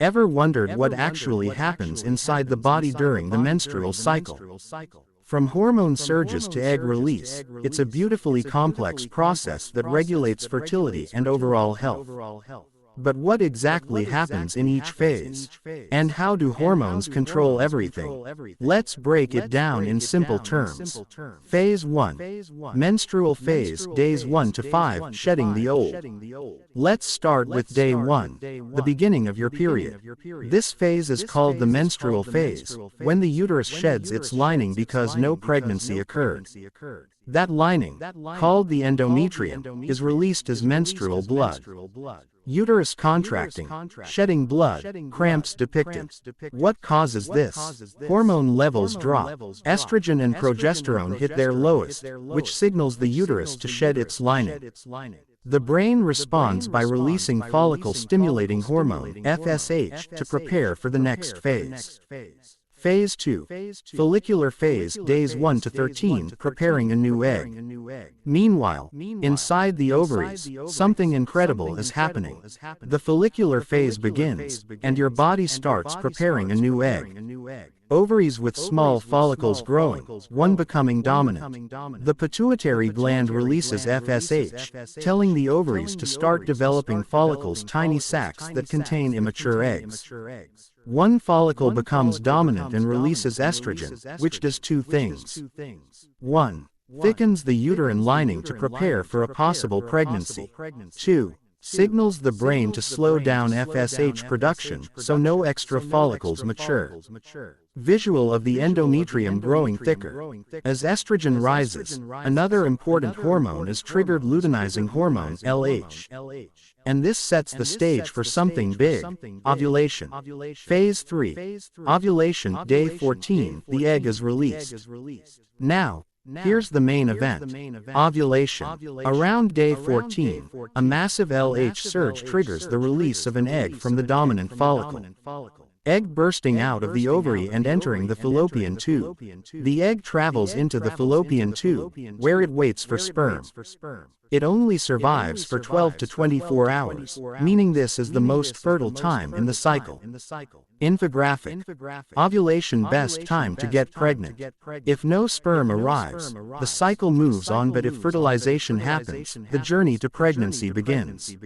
Ever wondered what actually happens inside the body during the menstrual cycle? From hormone surges to egg release, it's a beautifully complex process that regulates fertility and overall health. But what exactly happens in each phase? And how do hormones control everything? Let's break it down in simple terms. Phase 1. Menstrual phase, days 1 to 5, shedding the old. Let's start with day 1, the beginning of your period. This phase is called the menstrual phase, when the uterus sheds its lining because no pregnancy occurred. That lining, called the endometrium, is released as menstrual blood. Uterus contracting, shedding blood, cramps depicted. What causes this? Hormone levels drop. Estrogen and progesterone hit their lowest, which signals the uterus to shed its lining. The brain responds by releasing follicle-stimulating hormone, FSH, to prepare for the next phase. Phase 2. Follicular phase, days 1 to 13, preparing a new egg. Meanwhile, inside the ovaries, something incredible is happening. The follicular phase begins, and your body starts preparing a new egg. Ovaries with small follicles growing, one becoming dominant. The pituitary gland releases FSH, telling the ovaries to start developing follicles, tiny sacs that contain immature eggs. One follicle becomes dominant and releases estrogen, which does two things. 1. Thickens the uterine lining to prepare for a possible pregnancy. 2. Signals the brain to slow down FSH production so no extra follicles mature. Visual of the endometrium growing thicker. As estrogen rises, another important hormone is triggered, luteinizing hormone, LH. And this sets the stage for something big: ovulation. Phase 3. Ovulation, day 14, the egg is released. Now, here's the main event: ovulation. Around day 14, a massive LH surge triggers the release of an egg from the dominant follicle. Egg bursting out of the ovary and entering the fallopian tube. The egg travels into the fallopian tube, where it waits for sperm. It only survives for 12 to 24 hours, meaning this is the most fertile time in the cycle. Infographic. Ovulation, best time to get pregnant. If no sperm arrives, the cycle moves on, but if fertilization happens, the journey to pregnancy begins.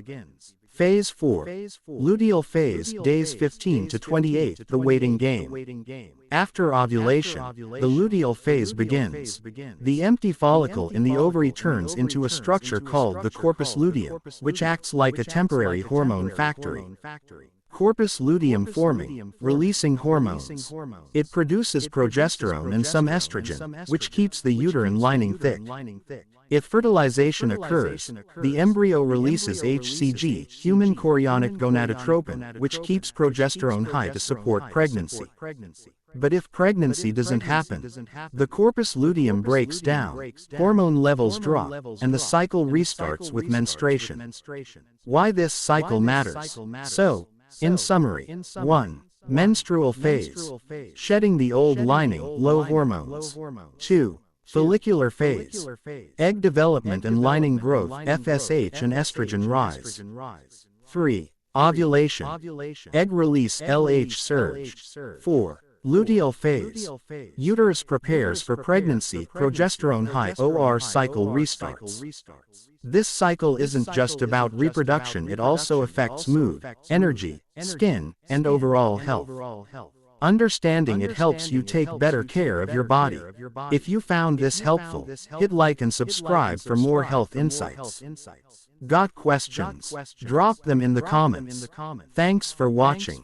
Phase 4. Luteal phase, days 15 to 28, the waiting game. After ovulation, the luteal phase begins. The empty follicle in the ovary turns into a structure called the corpus luteum, which acts like a temporary hormone factory. Corpus luteum forming, releasing hormones. It produces progesterone and some estrogen, which keeps the uterine lining thick. If fertilization occurs, the embryo releases HCG, human chorionic gonadotropin, which keeps progesterone high to support pregnancy. But if pregnancy doesn't happen, the corpus luteum breaks down, hormone levels drop, and the cycle restarts with menstruation. Why this cycle matters? So, in summary: 1. Menstrual phase, shedding the old lining, low hormones. 2. Follicular phase, egg development and lining growth, FSH and estrogen rise. 3. Ovulation, egg release, LH surge. 4. Luteal phase, uterus prepares for pregnancy, progesterone high, OR cycle restarts. This cycle isn't just about reproduction, it also affects mood, energy, skin, and overall health. Understanding it helps you take better care of your body. If you found this helpful, hit like and subscribe for more health insights. Got questions? Drop them in the comments. Thanks for watching.